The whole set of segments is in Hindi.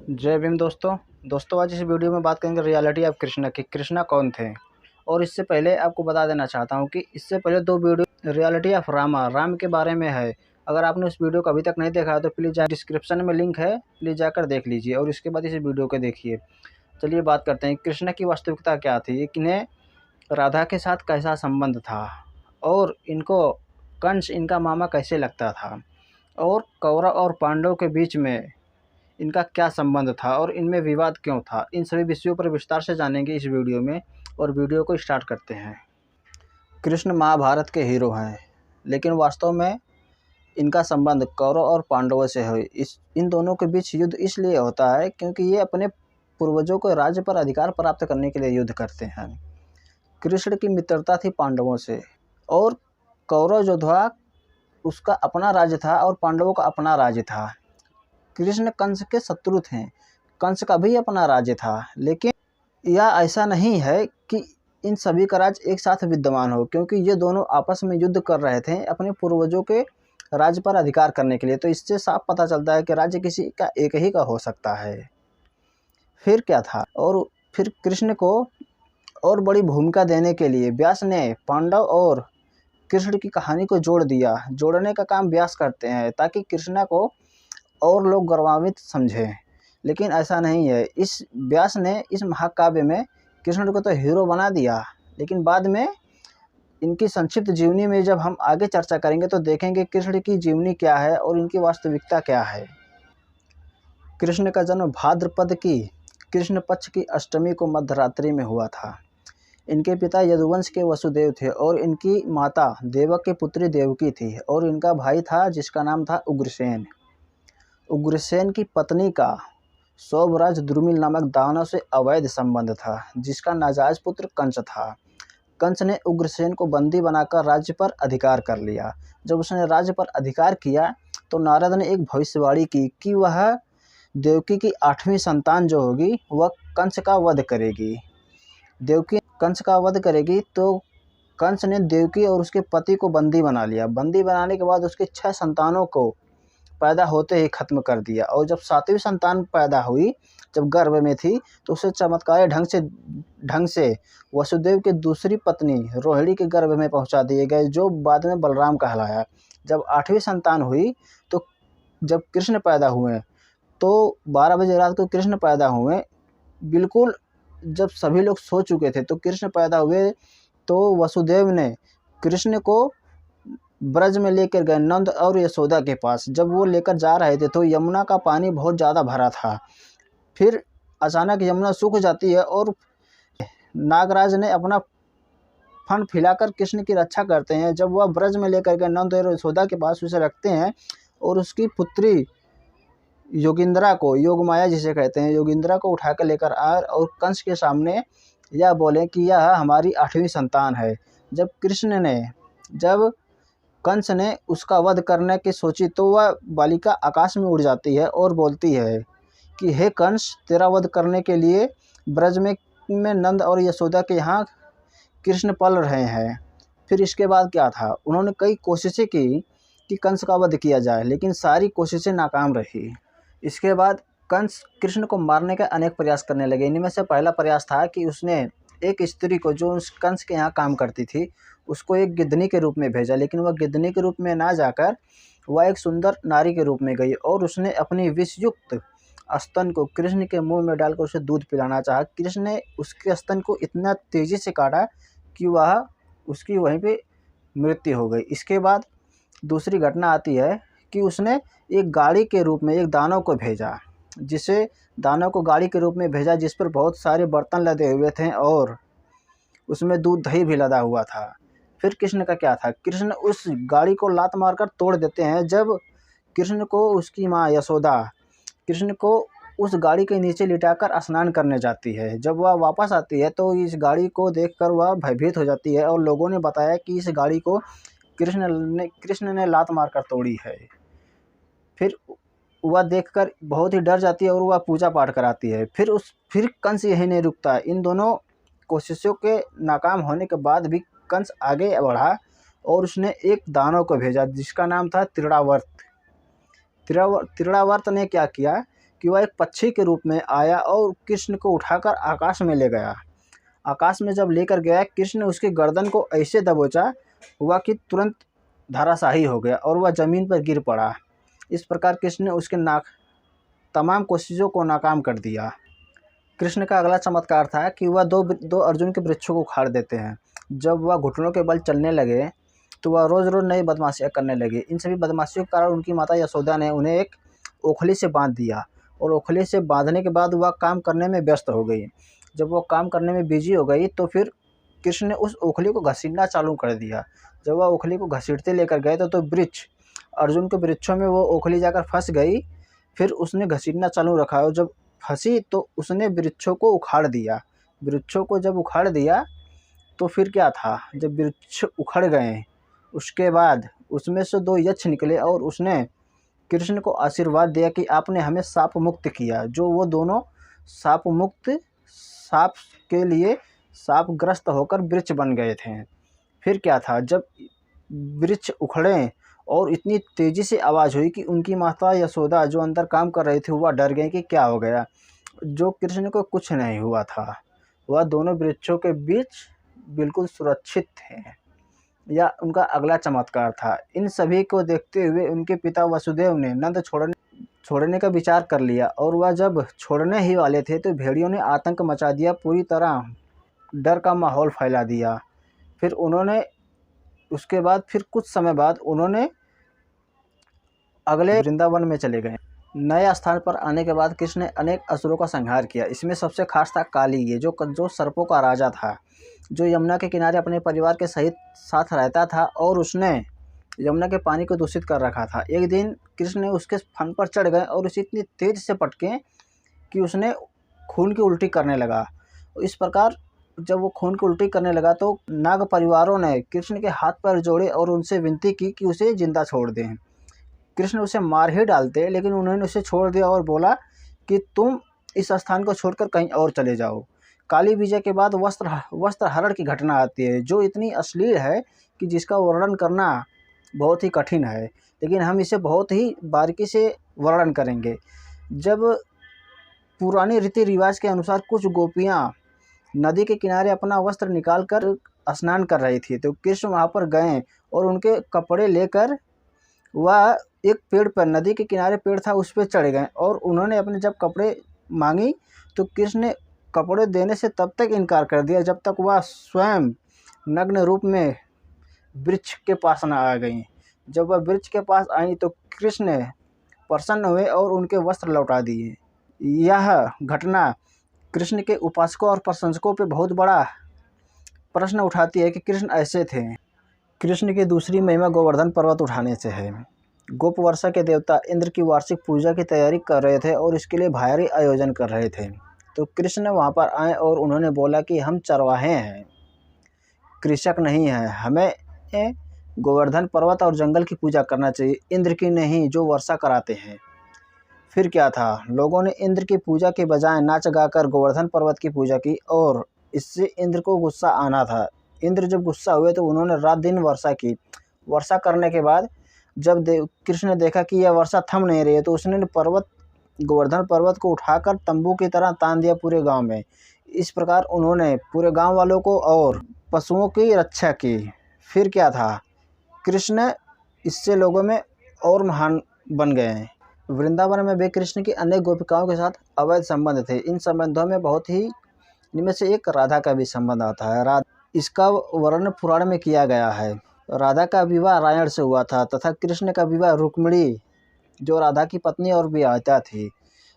जय भीम दोस्तों आज इस वीडियो में बात करेंगे रियलिटी ऑफ कृष्णा की। कृष्णा कौन थे। और इससे पहले आपको बता देना चाहता हूं कि इससे पहले 2 वीडियो रियलिटी ऑफ राम के बारे में है। अगर आपने उस वीडियो को अभी तक नहीं देखा है तो प्लीज़ डिस्क्रिप्शन में लिंक है, प्लीज़ जाकर देख लीजिए और इसके बाद इस वीडियो को देखिए। चलिए बात करते हैं कृष्णा की वास्तविकता क्या थी, इन्हें राधा के साथ कैसा संबंध था और इनको कंस इनका मामा कैसे लगता था और कौरव और पांडव के बीच में इनका क्या संबंध था और इनमें विवाद क्यों था। इन सभी विषयों पर विस्तार से जानेंगे इस वीडियो में और वीडियो को स्टार्ट करते हैं। कृष्ण महाभारत के हीरो हैं, लेकिन वास्तव में इनका संबंध कौरव और पांडवों से है। इन दोनों के बीच युद्ध इसलिए होता है क्योंकि ये अपने पूर्वजों को राज्य पर अधिकार प्राप्त करने के लिए युद्ध करते हैं। कृष्ण की मित्रता थी पांडवों से और कौरव जो था उसका अपना राज्य था और पांडवों का अपना राज्य था। कृष्ण कंस के शत्रु थे, कंस का भी अपना राज्य था, लेकिन यह ऐसा नहीं है कि इन सभी का राज्य एक साथ विद्यमान हो, क्योंकि ये दोनों आपस में युद्ध कर रहे थे अपने पूर्वजों के राज्य पर अधिकार करने के लिए। तो इससे साफ पता चलता है कि राज्य किसी का एक ही का हो सकता है। फिर क्या था, और फिर कृष्ण को और बड़ी भूमिका देने के लिए व्यास ने पांडव और कृष्ण की कहानी को जोड़ दिया। जोड़ने का काम व्यास करते हैं ताकि कृष्णा को और लोग गौरवान्वित समझें, लेकिन ऐसा नहीं है। इस व्यास ने इस महाकाव्य में कृष्ण को तो हीरो बना दिया, लेकिन बाद में इनकी संक्षिप्त जीवनी में जब हम आगे चर्चा करेंगे तो देखेंगे कृष्ण की जीवनी क्या है और इनकी वास्तविकता क्या है। कृष्ण का जन्म भाद्रपद की कृष्ण पक्ष की अष्टमी को मध्यरात्रि में हुआ था। इनके पिता यदुवंश के वसुदेव थे और इनकी माता देवक की पुत्री देवकी थी और इनका भाई था जिसका नाम था उग्रसेन। उग्रसेन की पत्नी का सौभराज द्रुमिल नामक दानव से अवैध संबंध था, जिसका नाजायज पुत्र कंस था। कंस ने उग्रसेन को बंदी बनाकर राज्य पर अधिकार कर लिया। जब उसने राज्य पर अधिकार किया तो नारद ने एक भविष्यवाणी की कि वह देवकी की 8वीं संतान जो होगी वह कंस का वध करेगी। देवकी कंस का वध करेगी तो कंस ने देवकी और उसके पति को बंदी बना लिया। बंदी बनाने के बाद उसके 6 संतानों को पैदा होते ही खत्म कर दिया और जब 7वीं संतान पैदा हुई, जब गर्भ में थी, तो उसे चमत्कारी ढंग से वसुदेव की दूसरी पत्नी रोहिणी के गर्भ में पहुंचा दिए गए, जो बाद में बलराम कहलाया। जब 8वीं संतान हुई तो जब कृष्ण पैदा हुए तो 12 बजे रात को कृष्ण पैदा हुए। बिल्कुल जब सभी लोग सो चुके थे तो कृष्ण पैदा हुए, तो वसुदेव ने कृष्ण को ब्रज में लेकर गए नंद और यशोदा के पास। जब वो लेकर जा रहे थे तो यमुना का पानी बहुत ज़्यादा भरा था। फिर अचानक यमुना सूख जाती है और नागराज ने अपना फन फैलाकर कृष्ण की रक्षा करते हैं। जब वह ब्रज में लेकर गए नंद और यशोदा के पास उसे रखते हैं और उसकी पुत्री योगिंद्रा को, योगमाया जिसे कहते हैं, योगिंद्रा को उठाकर लेकर आए और कंस के सामने यह बोले कि यह हमारी 8वीं संतान है। जब कंस ने उसका वध करने की सोची तो वह बालिका आकाश में उड़ जाती है और बोलती है कि हे कंस, तेरा वध करने के लिए ब्रज में नंद और यशोदा के यहाँ कृष्ण पल रहे हैं। फिर इसके बाद क्या था, उन्होंने कई कोशिशें की कि कंस का वध किया जाए, लेकिन सारी कोशिशें नाकाम रही। इसके बाद कंस कृष्ण को मारने का अनेक प्रयास करने लगे। इनमें से पहला प्रयास था कि उसने एक स्त्री को जो उस कंस के यहाँ काम करती थी उसको एक गिद्धनी के रूप में भेजा, लेकिन वह गिद्धनी के रूप में ना जाकर वह एक सुंदर नारी के रूप में गई और उसने अपनी विषयुक्त स्तन को कृष्ण के मुंह में डालकर उसे दूध पिलाना चाहा। कृष्ण ने उसके स्तन को इतना तेजी से काटा कि वह उसकी वहीं पे मृत्यु हो गई। इसके बाद दूसरी घटना आती है कि उसने एक गाड़ी के रूप में एक दानव को भेजा, दानव को गाड़ी के रूप में भेजा जिस पर बहुत सारे बर्तन लदे हुए थे और उसमें दूध दही भी लदा हुआ था। फिर कृष्ण का क्या था, कृष्ण उस गाड़ी को लात मारकर तोड़ देते हैं। जब कृष्ण को उसकी माँ यशोदा कृष्ण को उस गाड़ी के नीचे लिटाकर स्नान करने जाती है, जब वह वापस आती है तो इस गाड़ी को देखकर वह भयभीत हो जाती है और लोगों ने बताया कि इस गाड़ी को कृष्ण ने लात मारकर तोड़ी है। फिर वह देखकर बहुत ही डर जाती है और वह पूजा पाठ कराती है। फिर कंस यही नहीं रुकता। इन दोनों कोशिशों के नाकाम होने के बाद भी कंस आगे बढ़ा और उसने एक दानव को भेजा जिसका नाम था तृणावर्त। तृणावर्त ने क्या किया कि वह एक पक्षी के रूप में आया और कृष्ण को उठाकर आकाश में ले गया। आकाश में जब लेकर गया, कृष्ण ने उसकी गर्दन को ऐसे दबोचा हुआ कि तुरंत धराशायी हो गया और वह ज़मीन पर गिर पड़ा। इस प्रकार कृष्ण ने उसके तमाम कोशिशों को नाकाम कर दिया। कृष्ण का अगला चमत्कार था कि वह दो अर्जुन के वृक्षों को उखाड़ देते हैं। जब वह घुटनों के बल चलने लगे तो वह रोज़ रोज़ नई बदमाशियाँ करने लगे। इन सभी बदमाशियों के कारण उनकी माता यशोदा ने उन्हें एक ओखली से बांध दिया और ओखली से बांधने के बाद वह काम करने में व्यस्त हो गई। जब वो काम करने में बिजी हो गई तो फिर कृष्ण ने उस ओखली को घसीटना चालू कर दिया। जब वह ओखली को घसीटते लेकर गए तो वृक्ष अर्जुन के वृक्षों में वो ओखली जाकर फंस गई। फिर उसने घसीटना चालू रखा और जब फंसी तो उसने वृक्षों को उखाड़ दिया। वृक्षों को जब उखाड़ दिया तो फिर क्या था, जब वृक्ष उखड़ गए उसके बाद उसमें से 2 यक्ष निकले और उसने कृष्ण को आशीर्वाद दिया कि आपने हमें शाप मुक्त किया। जो वो दोनों शाप मुक्त, शाप के लिए शापग्रस्त होकर वृक्ष बन गए थे। फिर क्या था, जब वृक्ष उखड़े और इतनी तेज़ी से आवाज़ हुई कि उनकी माता यशोदा जो अंदर काम कर रही थी वह डर गई कि क्या हो गया। जो कृष्ण को कुछ नहीं हुआ था, वह दोनों वृक्षों के बीच बिल्कुल सुरक्षित थे। यह उनका अगला चमत्कार था। इन सभी को देखते हुए उनके पिता वसुदेव ने नंद छोड़ने का विचार कर लिया और वह जब छोड़ने ही वाले थे तो भेड़ियों ने आतंक मचा दिया, पूरी तरह डर का माहौल फैला दिया। फिर उन्होंने उसके बाद फिर कुछ समय बाद उन्होंने अगले वृंदावन में चले गए। नए स्थान पर आने के बाद कृष्ण ने अनेक असुरों का संहार किया। इसमें सबसे खास था काली, ये जो सर्पों का राजा था, जो यमुना के किनारे अपने परिवार के सहित साथ रहता था और उसने यमुना के पानी को दूषित कर रखा था। एक दिन कृष्ण ने उसके फन पर चढ़ गए और उसे इतनी तेज से पटके कि उसने खून की उल्टी करने लगा। इस प्रकार जब वो खून की उल्टी करने लगा तो नाग परिवारों ने कृष्ण के हाथ पैर जोड़े और उनसे विनती की कि उसे जिंदा छोड़ दें। कृष्ण उसे मार ही डालते, लेकिन उन्होंने उसे छोड़ दिया और बोला कि तुम इस स्थान को छोड़कर कहीं और चले जाओ। काली विजय के बाद वस्त्र हरण की घटना आती है, जो इतनी अश्लील है कि जिसका वर्णन करना बहुत ही कठिन है, लेकिन हम इसे बहुत ही बारीकी से वर्णन करेंगे। जब पुराने रीति रिवाज के अनुसार कुछ गोपियाँ नदी के किनारे अपना वस्त्र निकालकर स्नान कर रही थी, तो कृष्ण वहाँ पर गए और उनके कपड़े लेकर वह एक पेड़ पर, नदी के किनारे पेड़ था, उस पर चढ़ गए और उन्होंने अपने जब कपड़े मांगी तो कृष्ण ने कपड़े देने से तब तक इनकार कर दिया जब तक वह स्वयं नग्न रूप में वृक्ष के पास न आ गई। जब वह वृक्ष के पास आई तो कृष्ण प्रसन्न हुए और उनके वस्त्र लौटा दिए। यह घटना कृष्ण के उपासकों और प्रशंसकों पे बहुत बड़ा प्रश्न उठाती है कि कृष्ण ऐसे थे। कृष्ण की दूसरी महिमा गोवर्धन पर्वत उठाने से है। गोप वर्षा के देवता इंद्र की वार्षिक पूजा की तैयारी कर रहे थे और इसके लिए भारी आयोजन कर रहे थे। तो कृष्ण वहाँ पर आए और उन्होंने बोला कि हम चरवाहे हैं, कृषक नहीं हैं, हमें गोवर्धन पर्वत और जंगल की पूजा करना चाहिए, इंद्र की नहीं जो वर्षा कराते हैं। फिर क्या था, लोगों ने इंद्र की पूजा के बजाय नाच गाकर गोवर्धन पर्वत की पूजा की और इससे इंद्र को गुस्सा आना था। इंद्र जब गुस्सा हुए तो उन्होंने रात दिन वर्षा की। वर्षा करने के बाद जब कृष्ण ने देखा कि यह वर्षा थम नहीं रही है तो उसने गोवर्धन पर्वत को उठाकर तंबू की तरह तान दिया पूरे गांव में। इस प्रकार उन्होंने पूरे गांव वालों को और पशुओं की रक्षा की। फिर क्या था, कृष्ण इससे लोगों में और महान बन गए। वृंदावन में भी कृष्ण की अनेक गोपिकाओं के साथ अवैध संबंध थे। इन संबंधों में बहुत ही, इनमें से एक राधा का भी संबंध आता है। इसका वर्णन पुराण में किया गया है। राधा का विवाह रायण से हुआ था तथा कृष्ण का विवाह रुक्मिणी, जो राधा की पत्नी और विवाहिता थी।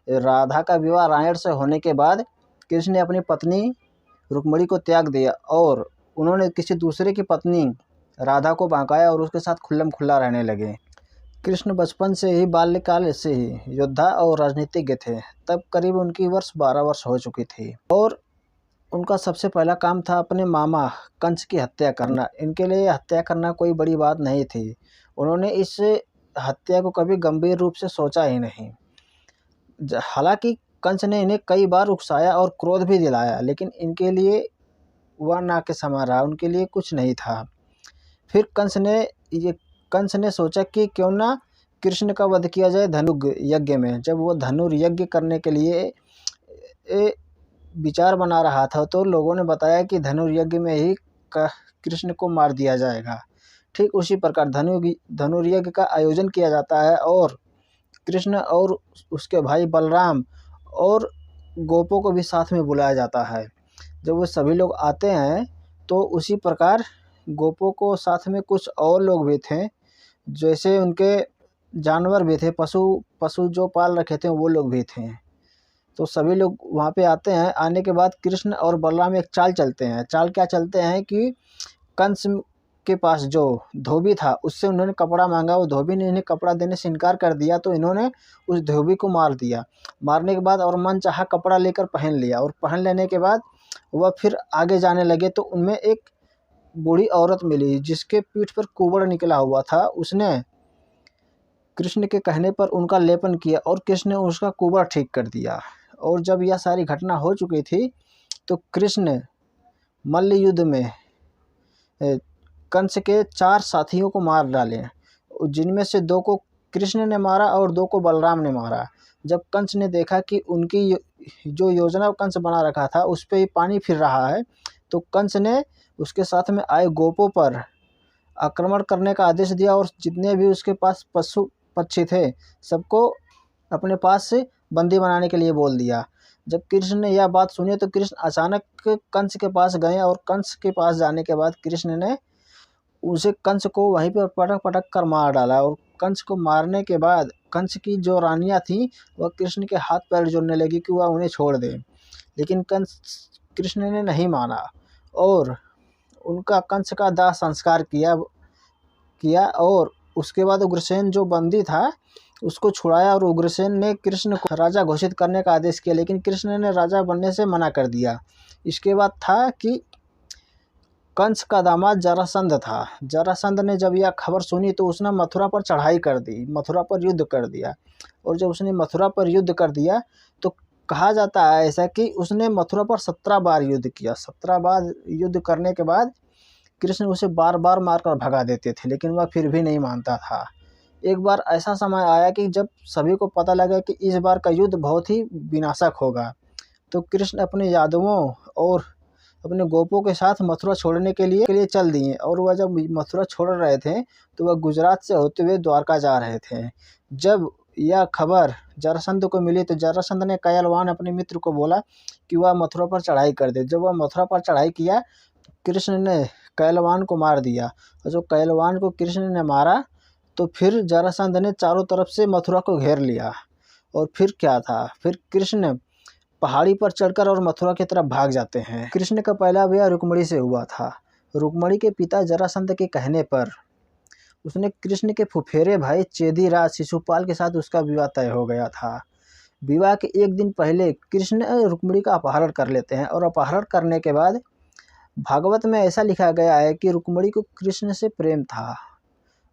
राधा का विवाह रायण से होने के बाद कृष्ण ने अपनी पत्नी रुक्मिणी को त्याग दिया और उन्होंने किसी दूसरे की पत्नी राधा को बहकाया और उसके साथ खुल्लम खुल्ला रहने लगे। कृष्ण बचपन से ही, बाल्यकाल से ही योद्धा और राजनीतिज्ञ थे। तब करीब उनकी वर्ष 12 वर्ष हो चुकी थी और उनका सबसे पहला काम था अपने मामा कंस की हत्या करना। इनके लिए हत्या करना कोई बड़ी बात नहीं थी। उन्होंने इस हत्या को कभी गंभीर रूप से सोचा ही नहीं। हालांकि कंस ने इन्हें कई बार उकसाया और क्रोध भी दिलाया, लेकिन इनके लिए वह ना के समान रहा, उनके लिए कुछ नहीं था। फिर कंस ने सोचा कि क्यों ना कृष्ण का वध किया जाए धनु यज्ञ में। जब वो धनुर्यज्ञ करने के लिए विचार बना रहा था तो लोगों ने बताया कि धनुर्यज्ञ में ही कृष्ण को मार दिया जाएगा। ठीक उसी प्रकार धनुर्यज्ञ का आयोजन किया जाता है और कृष्ण और उसके भाई बलराम और गोपों को भी साथ में बुलाया जाता है। जब वो सभी लोग आते हैं तो उसी प्रकार गोपों को साथ में कुछ और लोग भी थे, जैसे उनके जानवर भी थे, पशु जो पाल रखे थे वो लोग भी थे। तो सभी लोग वहाँ पे आते हैं। आने के बाद कृष्ण और बलराम एक चाल चलते हैं। चाल क्या चलते हैं कि कंस के पास जो धोबी था उससे उन्होंने कपड़ा मांगा। वो धोबी ने इन्हें कपड़ा देने से इनकार कर दिया तो इन्होंने उस धोबी को मार दिया। मारने के बाद और मन चाहा कपड़ा लेकर पहन लिया और पहन लेने के बाद वह फिर आगे जाने लगे तो उनमें एक बूढ़ी औरत मिली जिसके पीठ पर कुबड़ निकला हुआ था। उसने कृष्ण के कहने पर उनका लेपन किया और कृष्ण ने उसका कुबड़ ठीक कर दिया। और जब यह सारी घटना हो चुकी थी तो कृष्ण मल्ल युद्ध में कंस के 4 साथियों को मार डाले, जिनमें से 2 को कृष्ण ने मारा और 2 को बलराम ने मारा। जब कंस ने देखा कि उनकी जो योजना कंस बना रखा था उस पे ही पानी फिर रहा है तो कंस ने उसके साथ में आए गोपों पर आक्रमण करने का आदेश दिया और जितने भी उसके पास पशु पक्षी थे सबको अपने पास से बंदी बनाने के लिए बोल दिया। जब कृष्ण ने यह बात सुनी तो कृष्ण अचानक कंस के पास गए और कंस के पास जाने के बाद कृष्ण ने उसे कंस को वहीं पर पटक पटक कर मार डाला। और कंस को मारने के बाद कंस की जो रानियां थीं वह कृष्ण के हाथ पैर जोड़ने लगी कि वह उन्हें छोड़ दे, लेकिन कृष्ण ने नहीं माना और उनका कंस का दाह संस्कार किया और उसके बाद उग्रसेन जो बंदी था उसको छुड़ाया और उग्रसेन ने कृष्ण को राजा घोषित करने का आदेश किया, लेकिन कृष्ण ने राजा बनने से मना कर दिया। इसके बाद था कि कंस का दामाद जरासंध था। जरासंध ने जब यह खबर सुनी तो उसने मथुरा पर चढ़ाई कर दी, मथुरा पर युद्ध कर दिया। और जब उसने मथुरा पर युद्ध कर दिया तो कहा जाता है ऐसा कि उसने मथुरा पर 17 बार युद्ध किया। 17 बार युद्ध करने के बाद कृष्ण उसे बार बार मारकर भगा देते थे, लेकिन वह फिर भी नहीं मानता था। एक बार ऐसा समय आया कि जब सभी को पता लगा कि इस बार का युद्ध बहुत ही विनाशक होगा तो कृष्ण अपने यादवों और अपने गोपों के साथ मथुरा छोड़ने के लिए चल दिए। और वह जब मथुरा छोड़ रहे थे तो वह गुजरात से होते हुए द्वारका जा रहे थे। जब यह खबर जरासंध को मिली तो जरासंध ने कैलवान अपने मित्र को बोला कि वह मथुरा पर चढ़ाई कर दे। जब वह मथुरा पर चढ़ाई किया कृष्ण ने कैलवान को मार दिया और जो कैलवान को कृष्ण ने मारा तो फिर जरासंध ने चारों तरफ से मथुरा को घेर लिया। और फिर क्या था, फिर कृष्ण पहाड़ी पर चढ़कर और मथुरा की तरफ भाग जाते हैं। कृष्ण का पहला विवाह रुक्मिणी से हुआ था। रुक्मिणी के पिता जरासंध के कहने पर उसने कृष्ण के फुफेरे भाई चेदीराज शिशुपाल के साथ उसका विवाह तय हो गया था। विवाह के एक दिन पहले कृष्ण रुक्मिणी का अपहरण कर लेते हैं और अपहरण करने के बाद भागवत में ऐसा लिखा गया है कि रुक्मिणी को कृष्ण से प्रेम था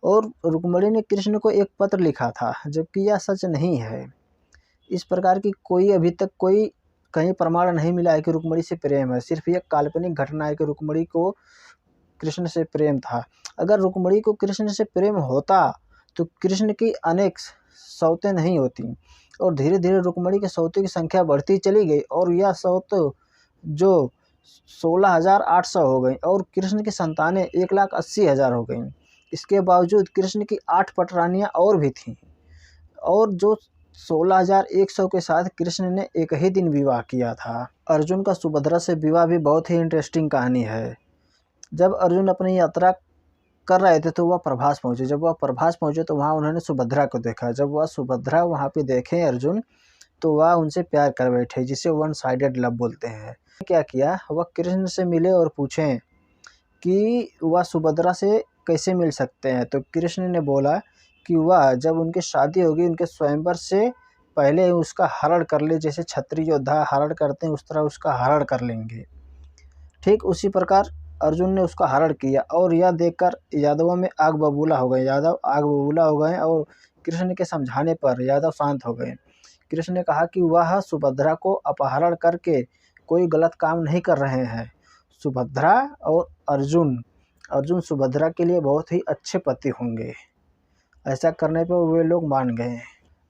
और रुक्मिणी ने कृष्ण को एक पत्र लिखा था, जबकि यह सच नहीं है। इस प्रकार की अभी तक कोई कहीं प्रमाण नहीं मिला है कि रुक्मिणी से प्रेम है। सिर्फ यह काल्पनिक घटना है कि रुक्मिणी को कृष्ण से प्रेम था। अगर रुक्मिणी को कृष्ण से प्रेम होता तो कृष्ण की अनेक सौतें नहीं होती और धीरे धीरे रुक्मिणी के सौतों की संख्या बढ़ती चली गई और यह सौत जो 16,800 हो गई और कृष्ण की संतानें 1,80,000 हो गईं। इसके बावजूद कृष्ण की 8 पटरानियाँ और भी थीं और जो 16,100 के साथ कृष्ण ने एक ही दिन विवाह किया था। अर्जुन का सुभद्रा से विवाह भी बहुत ही इंटरेस्टिंग कहानी है। जब अर्जुन अपनी यात्रा कर रहे थे तो वह प्रभास पहुँचे। जब वह प्रभास पहुँचे तो वहाँ उन्होंने सुभद्रा को देखा। जब वह सुभद्रा वहाँ पे देखे अर्जुन तो वह उनसे प्यार कर बैठे, जिसे वन साइडेड लव बोलते हैं। क्या किया, वह कृष्ण से मिले और पूछें कि वह सुभद्रा से कैसे मिल सकते हैं। तो कृष्ण ने बोला कि वह जब उनकी शादी होगी उनके स्वयंवर से पहले उसका हरण कर ले, जैसे क्षत्रिय योद्धा हरण करते हैं उस तरह उसका हरण कर लेंगे। ठीक उसी प्रकार अर्जुन ने उसका हरण किया और यह देखकर यादवों में आग बबूला हो गए। यादव आग बबूला हो गए और कृष्ण के समझाने पर यादव शांत हो गए। कृष्ण ने कहा कि वह सुभद्रा को अपहरण करके कोई गलत काम नहीं कर रहे हैं। सुभद्रा और अर्जुन सुभद्रा के लिए बहुत ही अच्छे पति होंगे ऐसा करने पर वे लोग मान गए।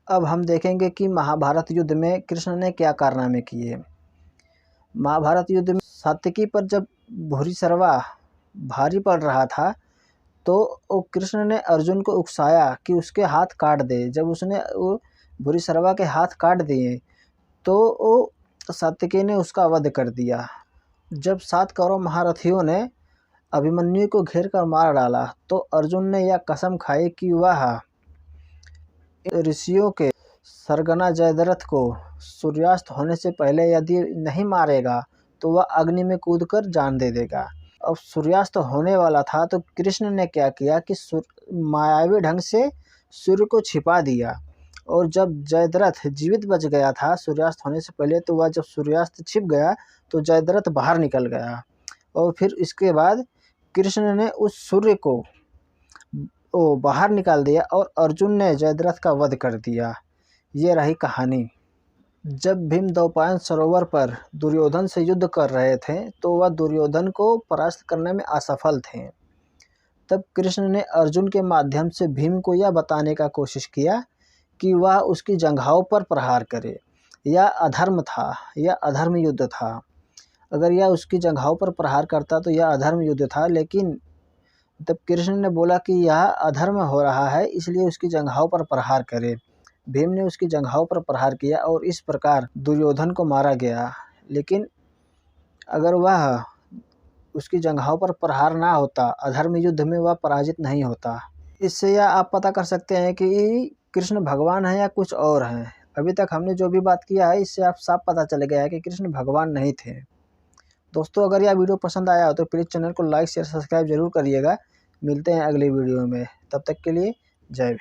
अब हम देखेंगे कि महाभारत युद्ध में कृष्ण ने क्या कारनामे किए। महाभारत युद्ध में सात्यकी पर जब भूरिश्रवा भारी पड़ रहा था तो कृष्ण ने अर्जुन को उकसाया कि उसके हाथ काट दे। जब उसने वो भूरिश्रवा के हाथ काट दिए तो सात्यकी ने उसका वध कर दिया। जब 7 कौरव महारथियों ने अभिमन्यु को घेर कर मार डाला तो अर्जुन ने यह कसम खाई कि वह ऋषियों के सरगना जयद्रथ को सूर्यास्त होने से पहले यदि नहीं मारेगा तो वह अग्नि में कूदकर जान दे देगा। अब सूर्यास्त होने वाला था तो कृष्ण ने क्या किया कि मायावी ढंग से सूर्य को छिपा दिया, और जब जयद्रथ जीवित बच गया था सूर्यास्त होने से पहले, तो वह जब सूर्यास्त छिप गया तो जयद्रथ बाहर निकल गया। और फिर इसके बाद कृष्ण ने उस सूर्य को बाहर निकाल दिया और अर्जुन ने जयद्रथ का वध कर दिया। ये रही कहानी। जब भीम द्रौपदी सरोवर पर दुर्योधन से युद्ध कर रहे थे तो वह दुर्योधन को परास्त करने में असफल थे। तब कृष्ण ने अर्जुन के माध्यम से भीम को यह बताने का कोशिश किया कि वह उसकी जंघाओं पर प्रहार करे। यह अधर्म था, यह अधर्म युद्ध था। अगर यह उसकी जंघाओं पर प्रहार करता तो यह अधर्म युद्ध था, लेकिन तब कृष्ण ने बोला कि यह अधर्म हो रहा है इसलिए उसकी जंघाओं पर प्रहार करे। भीम ने उसकी जंघाओं पर प्रहार किया और इस प्रकार दुर्योधन को मारा गया। लेकिन अगर वह उसकी जंघाओं पर प्रहार ना होता, अधर्म युद्ध में वह पराजित नहीं होता। इससे यह आप पता कर सकते हैं कि कृष्ण भगवान है या कुछ और हैं। अभी तक हमने जो भी बात किया है इससे आप साफ पता चल गया है कि कृष्ण भगवान नहीं थे। दोस्तों, अगर यह वीडियो पसंद आया हो तो प्लीज़ चैनल को लाइक शेयर सब्सक्राइब जरूर करिएगा। मिलते हैं अगली वीडियो में, तब तक के लिए जय भीम।